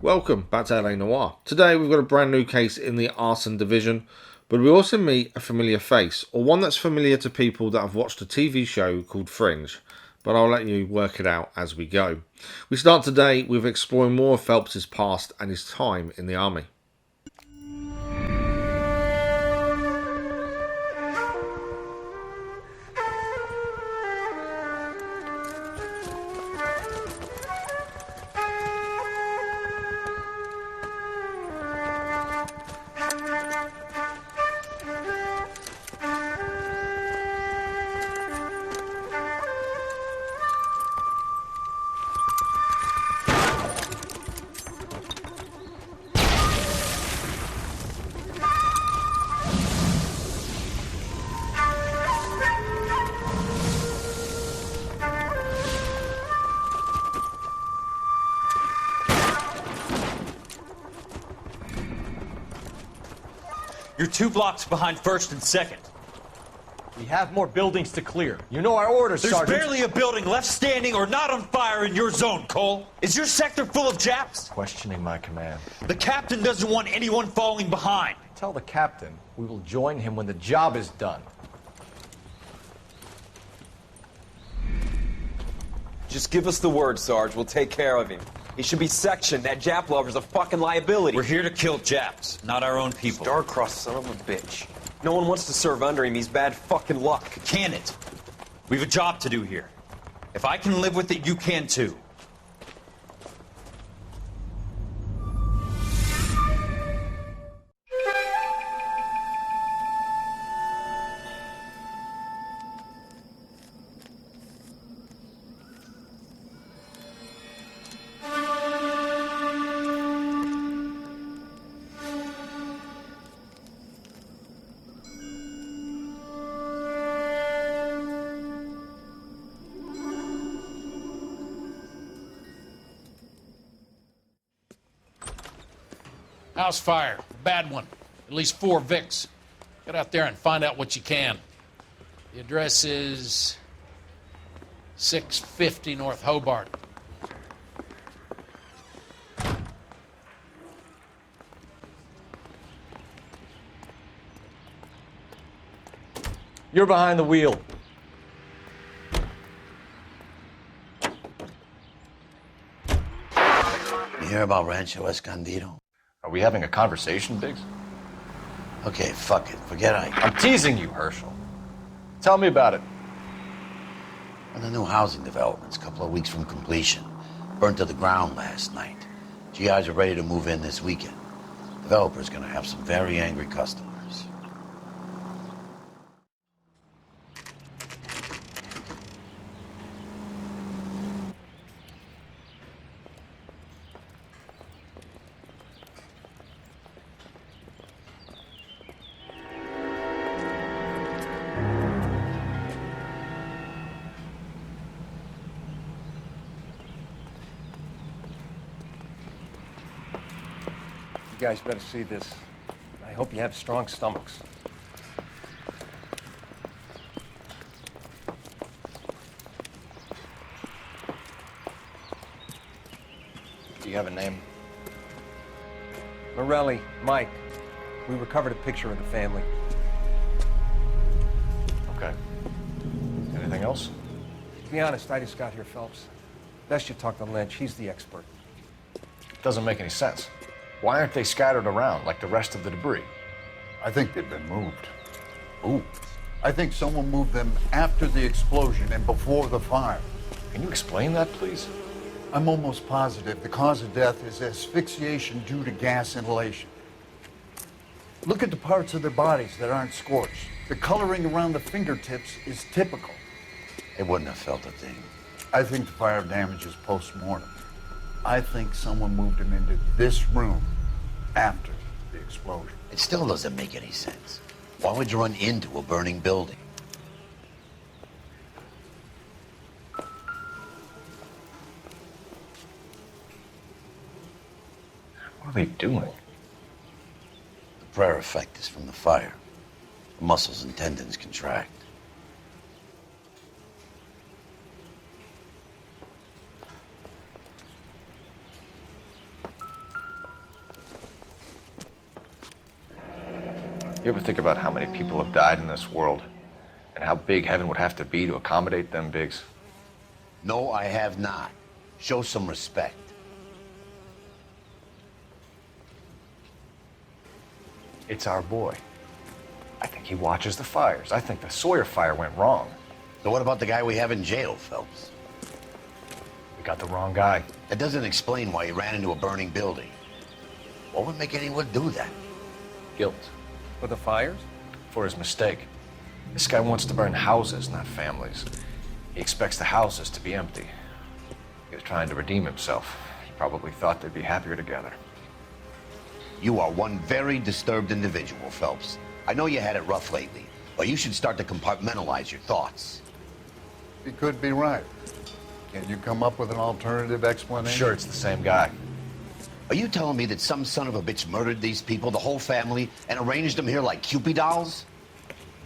Welcome back to LA Noire. Today we've got a brand new case in the arson division, but we also meet a familiar face, or one that's familiar to people that have watched a TV show called Fringe, but I'll let you work it out as we go. We start today with exploring more of Phelps' past and his time in the army. You're 2 blocks behind 1st and 2nd. We have more buildings to clear. You know our orders, There's Sergeant. barely a building left standing or not on fire in your zone, Cole. Is your sector full of Japs? Questioning my command. The captain doesn't want anyone falling behind. Tell the captain we will join him when the job is done. Just give us the word, Sarge. We'll take care of him. He should be sectioned. That Jap lover's a fucking liability. We're here to kill Japs, not our own people. Star-crossed son of a bitch. No one wants to serve under him. He's bad fucking luck. Can it? We've a job to do here. If I can live with it, you can too. House fire. Bad one. At least 4 Vicks. Get out there and find out what you can. The address is 650 North Hobart. You're behind the wheel. You hear about Rancho Escondido? Are we having a conversation, Biggs? Okay, fuck it. Forget I. I'm teasing you, Herschel. Tell me about it. On the new housing developments, a couple of weeks from completion. Burnt to the ground last night. GIs are ready to move in this weekend. Developer's gonna have some very angry customers. You guys better see this. I hope you have strong stomachs. Do you have a name? Morelli, Mike. We recovered a picture of the family. Okay. Anything else? To be honest, I just got here, Phelps. Best you talk to Lynch. He's the expert. Doesn't make any sense. Why aren't they scattered around like the rest of the debris? I think they've been moved. Ooh. I think someone moved them after the explosion and before the fire. Can you explain that, please? I'm almost positive the cause of death is asphyxiation due to gas inhalation. Look at the parts of their bodies that aren't scorched. The coloring around the fingertips is typical. They wouldn't have felt a thing. I think the fire damage is post-mortem. I think someone moved them into this room after the explosion. It still doesn't make any sense. Why would you run into a burning building? What are they doing? The prayer effect is from the fire. The muscles and tendons contract. You ever think about how many people have died in this world? And how big heaven would have to be to accommodate them bigs? No, I have not. Show some respect. It's our boy. I think he watches the fires. I think the Sawyer fire went wrong. So what about the guy we have in jail, Phelps? We got the wrong guy. That doesn't explain why he ran into a burning building. What would make anyone do that? Guilt. For the fires? For his mistake. This guy wants to burn houses, not families. He expects the houses to be empty. He was trying to redeem himself. He probably thought they'd be happier together. You are one very disturbed individual, Phelps. I know you had it rough lately, but you should start to compartmentalize your thoughts. He could be right. Can you come up with an alternative I'm explanation? sure it's the same guy. Are you telling me that some son of a bitch murdered these people, the whole family, and arranged them here like Cupid dolls?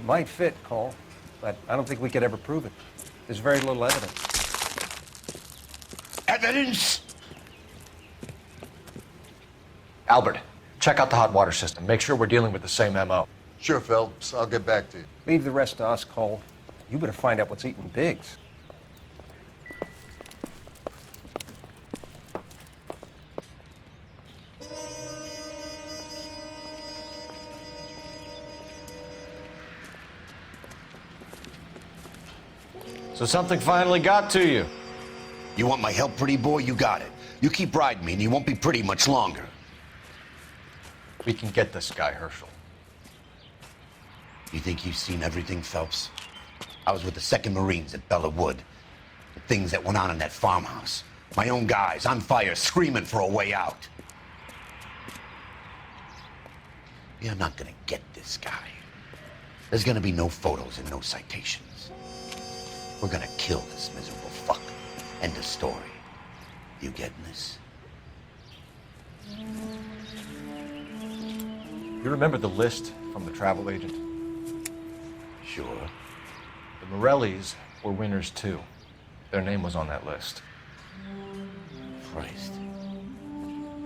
Might fit, Cole, but I don't think we could ever prove it. There's very little evidence. Evidence? Albert, check out the hot water system. Make sure we're dealing with the same MO. Sure, Phelps. I'll get back to you. Leave the rest to us, Cole. You better find out what's eating Biggs. So something finally got to you. You want my help, pretty boy? You got it. You keep riding me and you won't be pretty much longer. We can get this guy, Herschel. You think you've seen everything, Phelps? I was with the 2nd Marines at Bella Wood. The things that went on in that farmhouse. My own guys on fire, screaming for a way out. You're not gonna get this guy. There's gonna be no photos and no citations. We're gonna kill this miserable fuck. End of story. You getting this? You remember the list from the travel agent? Sure. The Morellis were winners too. Their name was on that list. Christ.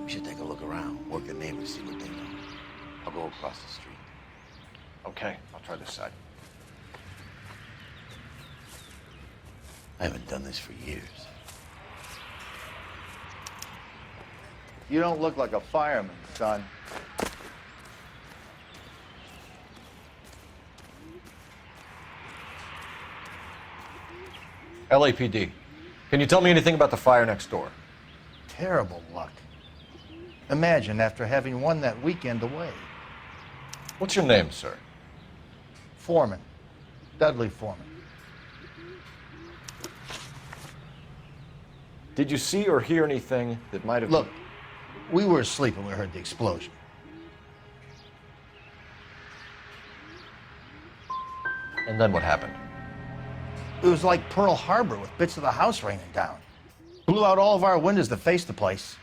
We should take a look around, work the neighbors, see what they know. I'll go across the street. Okay, I'll try this side. I haven't done this for years. You don't look like a fireman, son. LAPD. Can you tell me anything about the fire next door? Terrible luck. Imagine after having won that weekend away. What's your name, sir? Foreman. Dudley Foreman. Did you see or hear anything that might have... Look, we were asleep when we heard the explosion. And then what happened? It was like Pearl Harbor with bits of the house raining down. Blew out all of our windows that faced the place.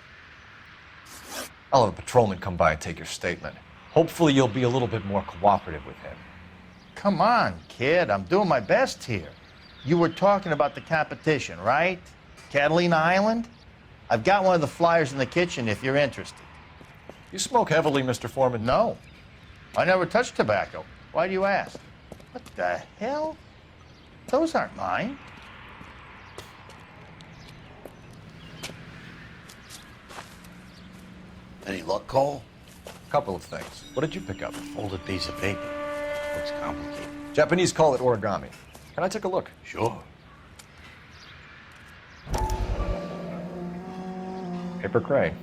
I'll have a patrolman come by and take your statement. Hopefully you'll be a little bit more cooperative with him. Come on, kid. I'm doing my best here. You were talking about the competition, right? Catalina Island? I've got one of the flyers in the kitchen if you're interested. You smoke heavily, Mr. Foreman? No. I never touched tobacco. Why do you ask? What the hell? Those aren't mine. Any luck, Cole? Couple of things. What did you pick up? Folded piece of paper. Looks complicated. Japanese call it origami. Can I take a look? Sure. Paper crane.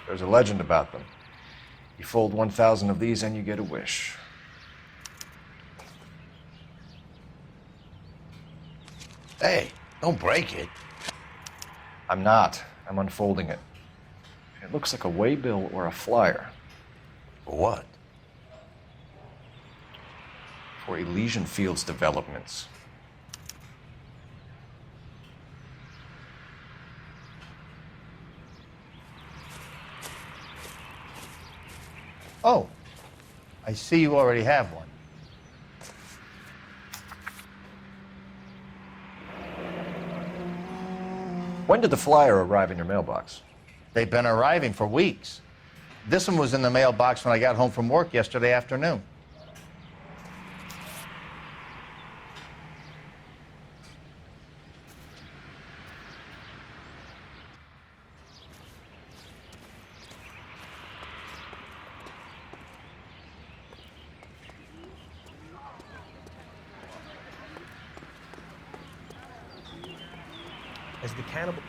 There's a legend about them. You fold 1,000 of these and you get a wish. Hey, don't break it. I'm not. I'm unfolding it. It looks like a waybill or a flyer. For what? For Elysian Fields developments. Oh, I see you already have one. When did the flyer arrive in your mailbox? They've been arriving for weeks. This one was in the mailbox when I got home from work yesterday afternoon. As the cannibal...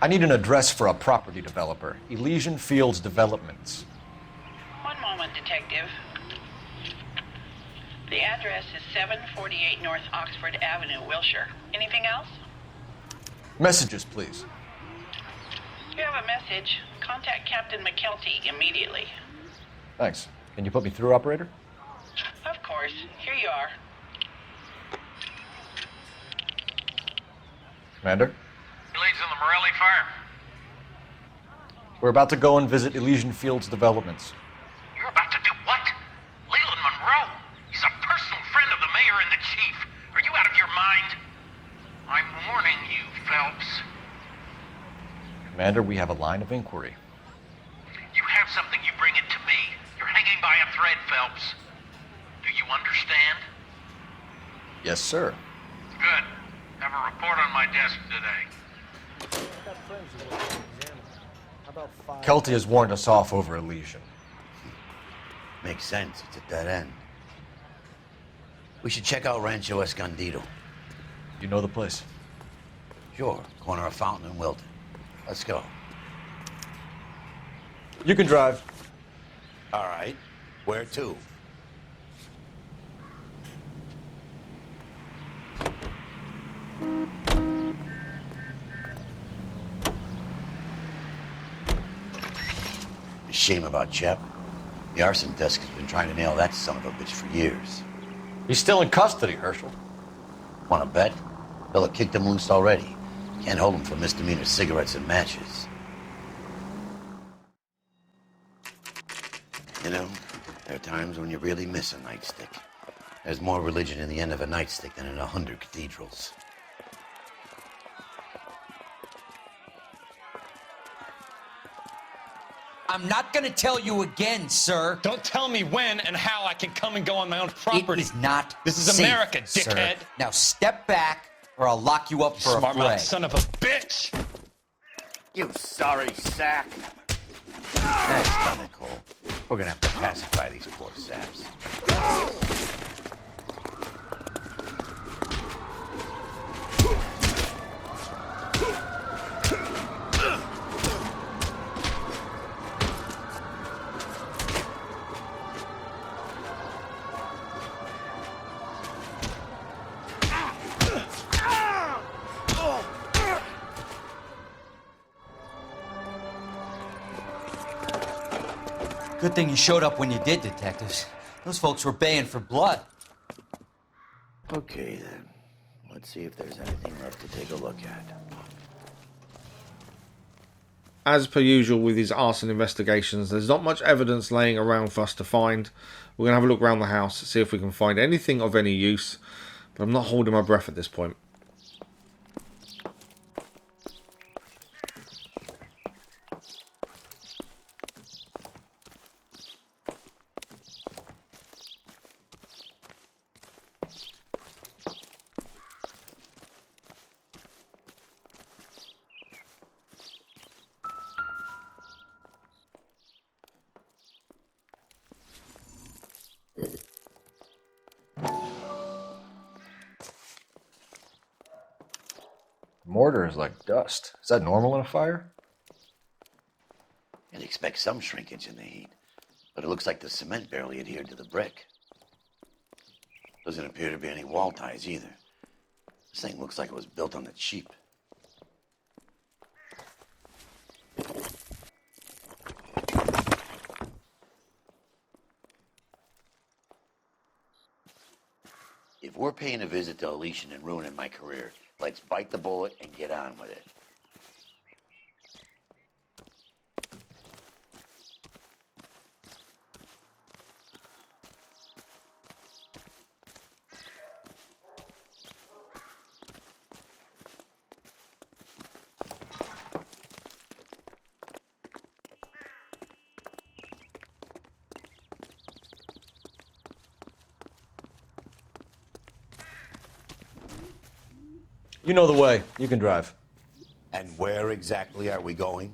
I need an address for a property developer. Elysian Fields Developments. One moment, Detective. The address is 748 North Oxford Avenue, Wilshire. Anything else? Messages, please. You have a message. Contact Captain McKelty immediately. Thanks. Can you put me through, operator? Of course. Here you are. Commander? Leads in the Morelli fire. We're about to go and visit Elysian Fields Developments. You're about to do what? Leland Monroe? He's a personal friend of the mayor and the chief. Are you out of your mind? I'm warning you, Phelps. Commander, we have a line of inquiry. You have something, you bring it to me. You're hanging by a thread, Phelps. Do you understand? Yes, sir. Good. Have a report on my desk today. Kelty has warned us off over Elysian. Makes sense. It's a dead end. We should check out Rancho Escondido. You know the place? Sure. Corner of Fountain and Wilton. Let's go. You can drive. All right. Where to? Shame about Shep. The arson desk has been trying to nail that son of a bitch for years. He's still in custody, Herschel. Want to bet? Fella kicked him loose already. Can't hold him for misdemeanor cigarettes and matches. You know, there are times when you really miss a nightstick. There's more religion in the end of a nightstick than in 100 cathedrals. I'm not gonna tell you again, sir. Don't tell me when and how I can come and go on my own property. It is not This is safe, America, dickhead. sir. Now step back, or I'll lock you up for a Smart mouth fray. son of a bitch. You sorry sack. That's done it, Cole. We're gonna have to pacify these poor saps. Good thing you showed up when you did, detectives. Those folks were baying for blood. Okay, then. Let's see if there's anything left to take a look at. As per usual with these arson investigations, there's not much evidence laying around for us to find. We're going to have a look around the house, see if we can find anything of any use. But I'm not holding my breath at this point. Mortar is like dust. Is that normal in a fire? You'd expect some shrinkage in the heat, but it looks like the cement barely adhered to the brick. Doesn't appear to be any wall ties either. This thing looks like it was built on the cheap. If we're paying a visit to Elysian and ruining my career, let's bite the bullet and get on with it. You know the way. You can drive. And where exactly are we going?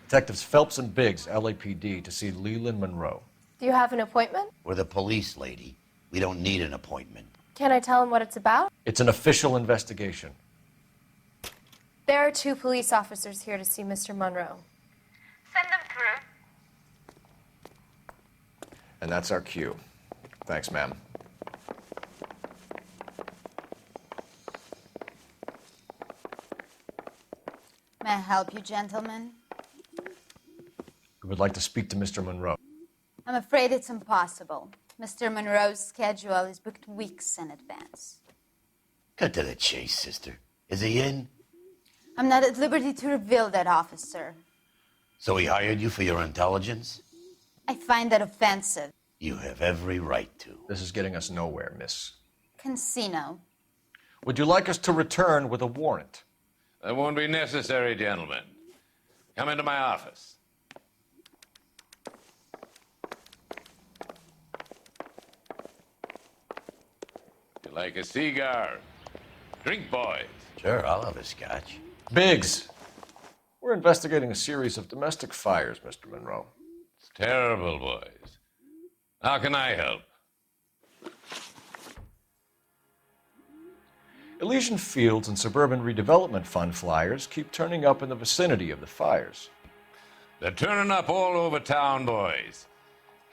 Detectives Phelps and Biggs, LAPD, to see Leland Monroe. Do you have an appointment? We're the police, lady. We don't need an appointment. Can I tell him what it's about? It's an official investigation. There are 2 police officers here to see Mr. Monroe. Send them through. And that's our cue. Thanks, ma'am. May I help you, gentlemen? We would like to speak to Mr. Monroe. I'm afraid it's impossible. Mr. Monroe's schedule is booked weeks in advance. Cut to the chase, sister. Is he in? I'm not at liberty to reveal that, officer. So he hired you for your intelligence? I find that offensive. You have every right to. This is getting us nowhere, miss. Casino. Would you like us to return with a warrant? That won't be necessary, gentlemen. Come into my office. You like a cigar? Drink, boys. Sure, I'll have a scotch. Biggs! We're investigating a series of domestic fires, Mr. Monroe. It's terrible, boys. How can I help? Elysian Fields and Suburban Redevelopment Fund flyers keep turning up in the vicinity of the fires. They're turning up all over town, boys.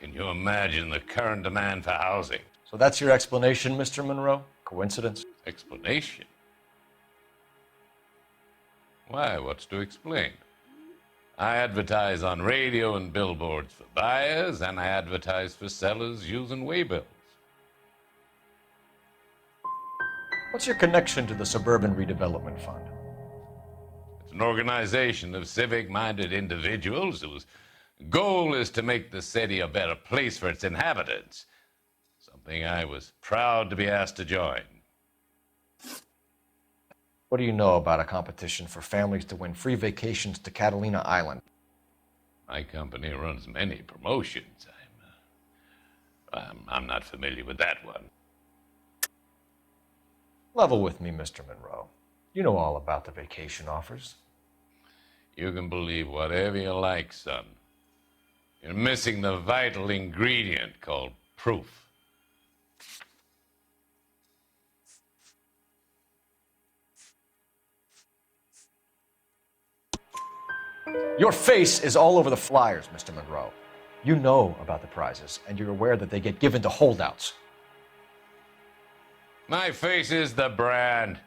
Can you imagine the current demand for housing? So that's your explanation, Mr. Monroe? Coincidence? Explanation? Why, what's to explain? I advertise on radio and billboards for buyers, and I advertise for sellers using waybills. What's your connection to the Suburban Redevelopment Fund? It's an organization of civic-minded individuals whose goal is to make the city a better place for its inhabitants. Something I was proud to be asked to join. What do you know about a competition for families to win free vacations to Catalina Island? My company runs many promotions. I'm not familiar with that one. Level with me, Mr. Monroe. You know all about the vacation offers. You can believe whatever you like, son. You're missing the vital ingredient called proof. Your face is all over the flyers, Mr. Monroe. You know about the prizes, and you're aware that they get given to holdouts. My face is the brand.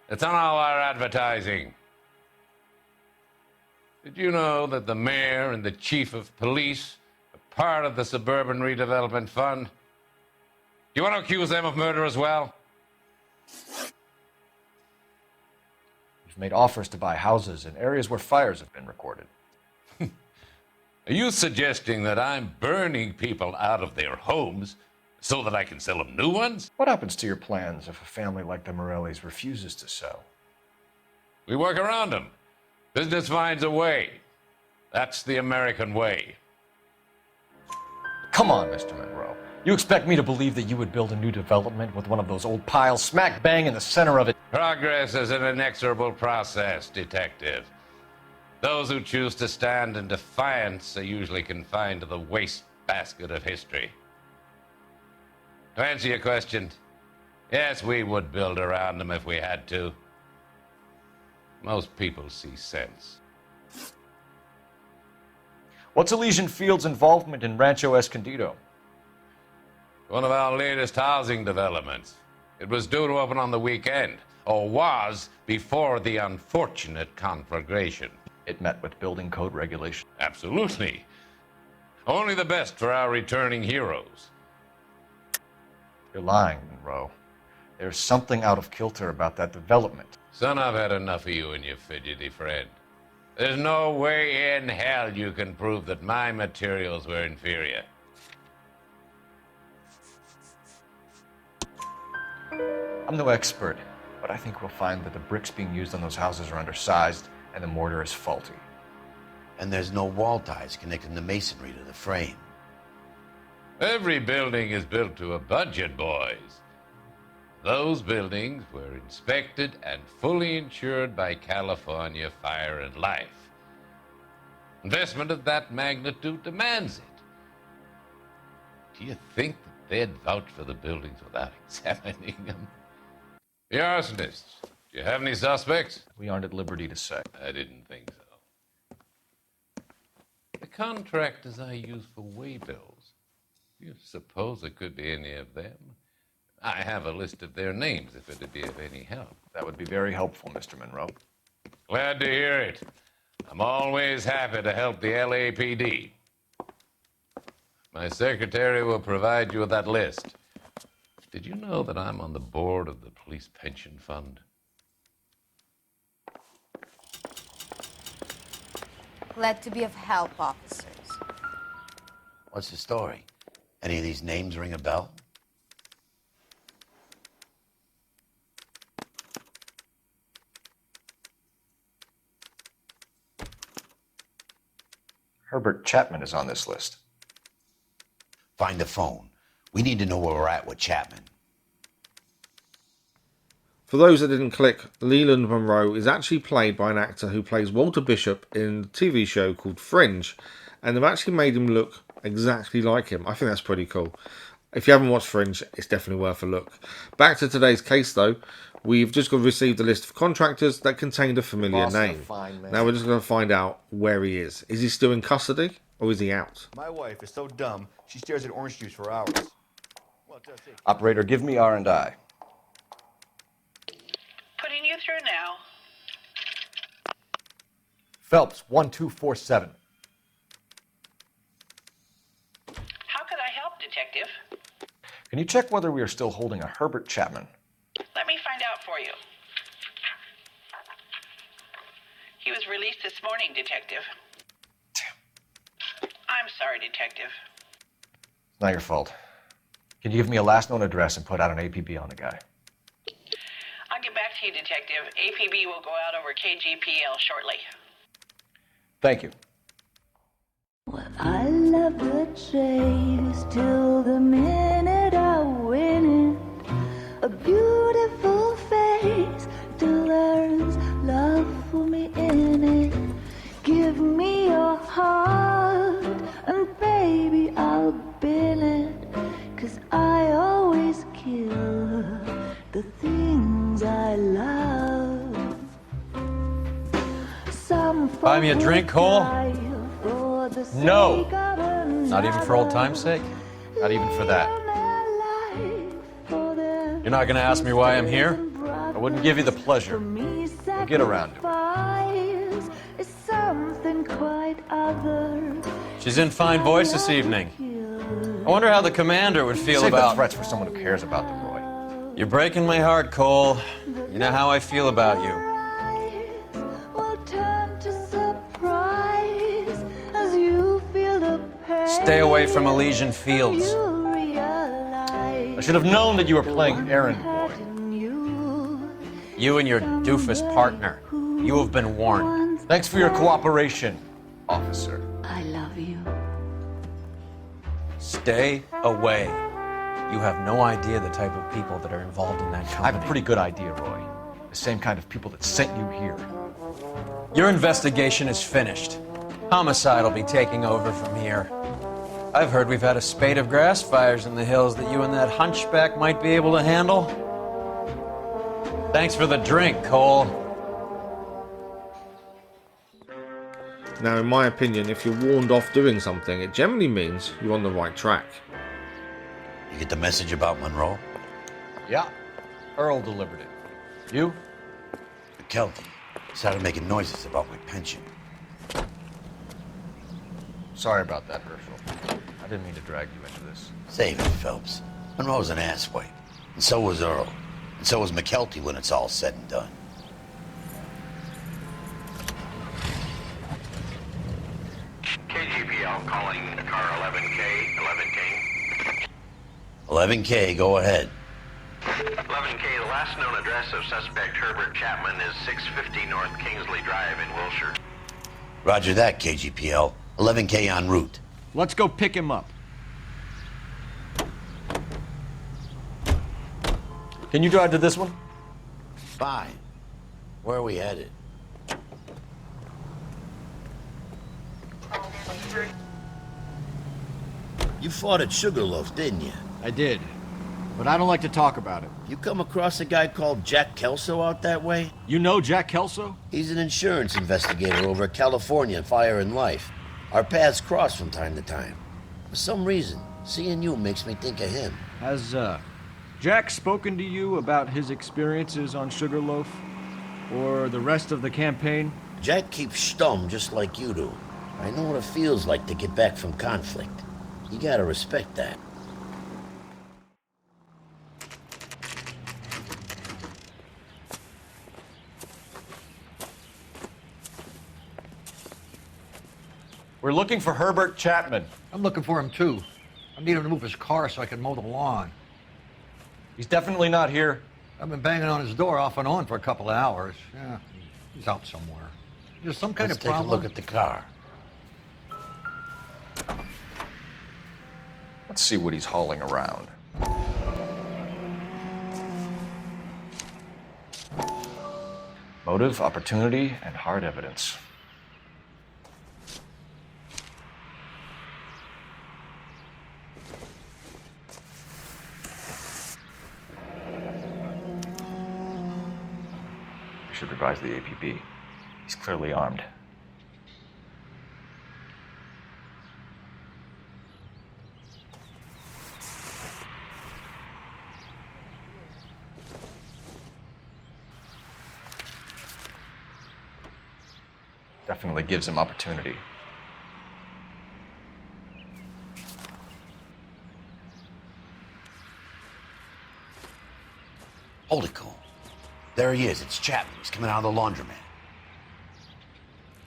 It's on all our advertising. Did you know that the mayor and the chief of police are part of the Suburban Redevelopment Fund? Do you want to accuse them of murder as well? You've made offers to buy houses in areas where fires have been recorded. Are you suggesting that I'm burning people out of their homes so that I can sell them new ones? What happens to your plans if a family like the Morellis refuses to sell? We work around them. Business finds a way. That's the American way. Come on, Mr. Monroe. You expect me to believe that you would build a new development with one of those old piles smack bang in the center of it? Progress is an inexorable process, detective. Those who choose to stand in defiance are usually confined to the wastebasket of history. To answer your question, yes, we would build around them if we had to. Most people see sense. What's Elysian Fields' involvement in Rancho Escondido? One of our latest housing developments. It was due to open on the weekend, or was before the unfortunate conflagration. It met with building code regulation. Absolutely. Only the best for our returning heroes. You're lying, Monroe. There's something out of kilter about that development. Son, I've had enough of you and your fidgety friend. There's no way in hell you can prove that my materials were inferior. I'm no expert, but I think we'll find that the bricks being used on those houses are undersized and the mortar is faulty. And there's no wall ties connecting the masonry to the frame. Every building is built to a budget, boys. Those buildings were inspected and fully insured by California Fire and Life. Investment of that magnitude demands it. Do you think that they'd vouch for the buildings without examining them? The arsonists, do you have any suspects? We aren't at liberty to say. I didn't think so. The contractors I use for way bills, do you suppose it could be any of them? I have a list of their names if it'd be of any help. That would be very helpful, Mr. Monroe. Glad to hear it. I'm always happy to help the LAPD. My secretary will provide you with that list. Did you know that I'm on the board of the police pension fund? Glad to be of help, officers. What's the story? Any of these names ring a bell? Herbert Chapman is on this list. Find the phone. We need to know where we're at with Chapman. For those that didn't click, Leland Monroe is actually played by an actor who plays Walter Bishop in a TV show called Fringe, and they've actually made him look exactly like him. I think that's pretty cool. If you haven't watched Fringe, it's definitely worth a look. Back to today's case though, we've just received a list of contractors that contained a familiar name. Now we're just going to find out where he is. Is he still in custody or is he out? My wife is so dumb, she stares at orange juice for hours. Operator, give me R&I. Putting you through now. Phelps, 1247. How could I help, Detective? Can you check whether we are still holding a Herbert Chapman? Let me find out for you. He was released this morning, Detective. I'm sorry, Detective. It's not your fault. Can you give me a last known address and put out an APB on the guy? I'll get back to you, Detective. APB will go out over KGPL shortly. Thank you. I love the chase till the minute I win it. A beautiful face delivers love for me in it. Give me your heart and baby I'll bill it. 'Cause I always kill the things I love. Some Buy me a drink, Cole? No! Not even for old time's sake? Not even for that. You're not going to ask me why I'm here? I wouldn't give you the pleasure. We'll get around to it. Something quite other. She's in fine voice this evening. I wonder how the commander would feel Save about... the threats for someone who cares about them, Roy. You're breaking my heart, Cole. You know how I feel about you. Stay away from Elysian Fields. I should have known that you were playing errand boy. You and your doofus partner. You have been warned. Thanks for your cooperation, officer. I love you. Stay away. You have no idea the type of people that are involved in that company. I have a pretty good idea, Roy. The same kind of people that sent you here. Your investigation is finished. Homicide will be taking over from here. I've heard we've had a spate of grass fires in the hills that you and that hunchback might be able to handle. Thanks for the drink, Cole. Now, in my opinion, if you're warned off doing something, it generally means you're on the right track. You get the message about Monroe? Yeah. Earl delivered it. You? McKelty started making noises about my pension. Sorry about that, Herschel. didn't mean to drag you into this. Save it, Phelps. Monroe's an asswipe. And so was Earl. And so was McKelty when it's all said and done. KGPL calling car 11K, 11K, go ahead. 11K, the last known address of suspect Herbert Chapman is 650 North Kingsley Drive in Wilshire. Roger that, KGPL. 11K en route. Let's go pick him up. Can you drive to this one? Fine. Where are we headed? You fought at Sugarloaf, didn't you? I did. But I don't like to talk about it. You come across a guy called Jack Kelso out that way? You know Jack Kelso? He's an insurance investigator over at California Fire and Life. Our paths cross from time to time. For some reason, seeing you makes me think of him. Has, Jack spoken to you about his experiences on Sugarloaf? Or the rest of the campaign? Jack keeps stum just like you do. I know what it feels like to get back from conflict. You gotta respect that. We're looking for Herbert Chapman. I'm looking for him, too. I need him to move his car so I can mow the lawn. He's definitely not here. I've been banging on his door off and on for a couple of hours. Yeah, he's out somewhere. There's some kind Let's of problem. take a look at the car. Let's see what he's hauling around. Motive, opportunity, and hard evidence. We should revise the APB. He's clearly armed. Definitely gives him opportunity. Hold it, Cole. There he is. It's Chapman. He's coming out of the laundromat.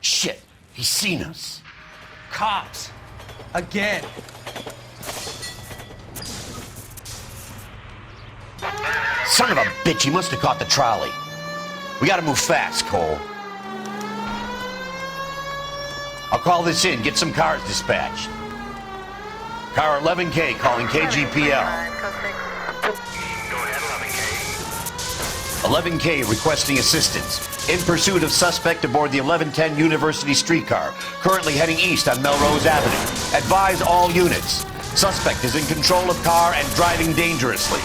Shit. He's seen us. Cops! Again! Son of a bitch. He must have caught the trolley. We gotta move fast, Cole. I'll call this in. Get some cars dispatched. Car 11K calling KGPL. 11K requesting assistance. In pursuit of suspect aboard the 1110 University streetcar, currently heading east on Melrose Avenue. Advise all units. Suspect is in control of car and driving dangerously.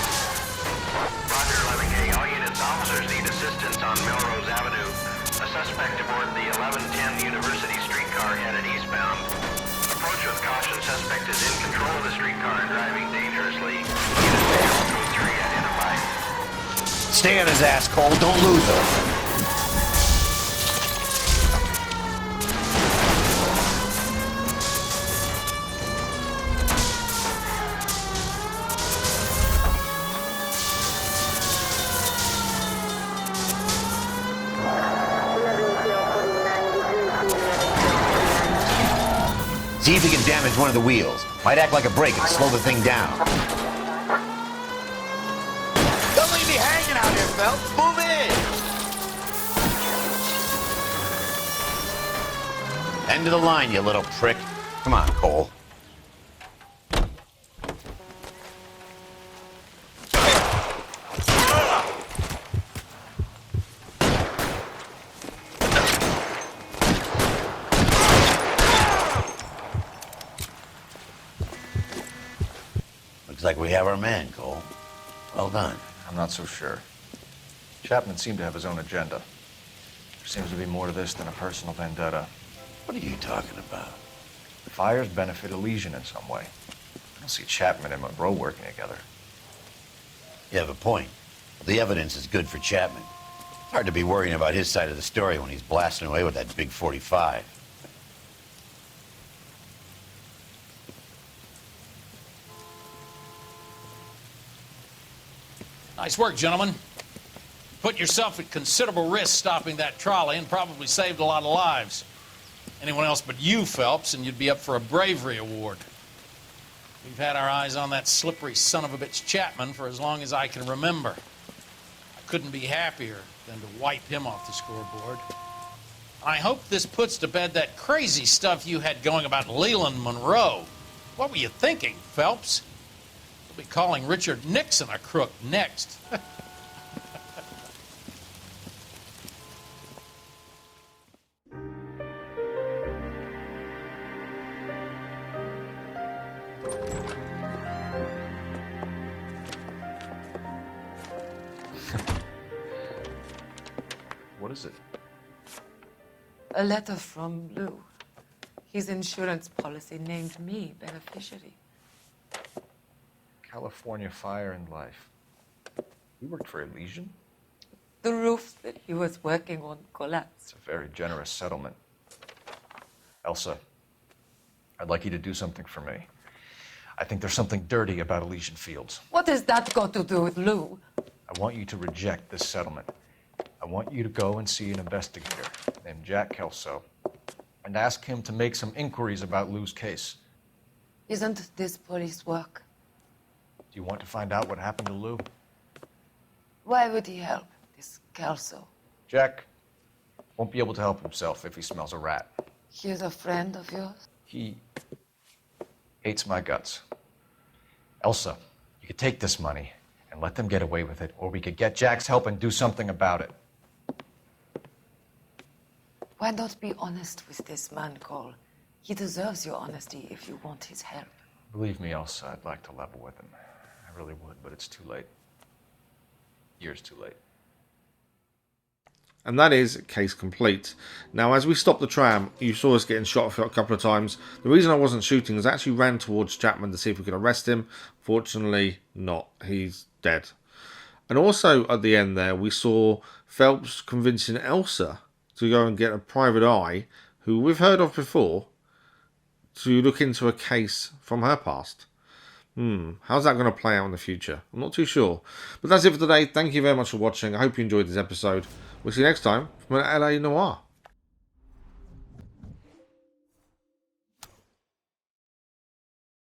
Roger, 11K. All units, officers need assistance on Melrose Avenue. A suspect aboard the 1110 University streetcar headed eastbound. Approach with caution. Suspect is in control of the streetcar and driving dangerously. Units code 3 identified. Stay on his ass, Cole. Don't lose him. See if he can damage one of the wheels. Might act like a brake and slow the thing down. Don't leave me hanging out here, Phelps. Move in. End of the line, you little prick. Come on, Cole. Looks like we have our man, Cole. Well done. I'm not so sure. Chapman seemed to have his own agenda. There seems to be more to this than a personal vendetta. What are you talking about? The fires benefit Elysian in some way. I don't see Chapman and Monroe working together. You have a point. The evidence is good for Chapman. Hard to be worrying about his side of the story when he's blasting away with that big 45. Nice work, gentlemen. Put yourself at considerable risk stopping that trolley and probably saved a lot of lives. Anyone else but you, Phelps, and you'd be up for a bravery award. We've had our eyes on that slippery son of a bitch Chapman for as long as I can remember. I couldn't be happier than to wipe him off the scoreboard. I hope this puts to bed that crazy stuff you had going about Leland Monroe. What were you thinking, Phelps? We'll be calling Richard Nixon a crook next. What is it? A letter from Lou. His insurance policy named me beneficiary. California Fire and Life. You worked for Elysian? The roof that he was working on collapsed. It's a very generous settlement. Elsa, I'd like you to do something for me. I think there's something dirty about Elysian Fields. What has that got to do with Lou? I want you to reject this settlement. I want you to go and see an investigator named Jack Kelso and ask him to make some inquiries about Lou's case. Isn't this police work? Do you want to find out what happened to Lou? Why would he help, this Kelso? Jack won't be able to help himself if he smells a rat. He's a friend of yours? He hates my guts. Elsa, you could take this money and let them get away with it, or we could get Jack's help and do something about it. Why not be honest with this man, Cole? He deserves your honesty if you want his help. Believe me, Elsa, I'd like to level with him. I really would, but it's too late. Years too late. And that is case complete. Now, as we stopped the tram, you saw us getting shot a couple of times. The reason I wasn't shooting is I actually ran towards Chapman to see if we could arrest him. Fortunately, not. He's dead. And also, at the end there, we saw Phelps convincing Elsa to go and get a private eye, who we've heard of before, to look into a case from her past. How's that going to play out in the future? I'm not too sure. But that's it for today. Thank you very much for watching. I hope you enjoyed this episode. We'll see you next time from LA Noire.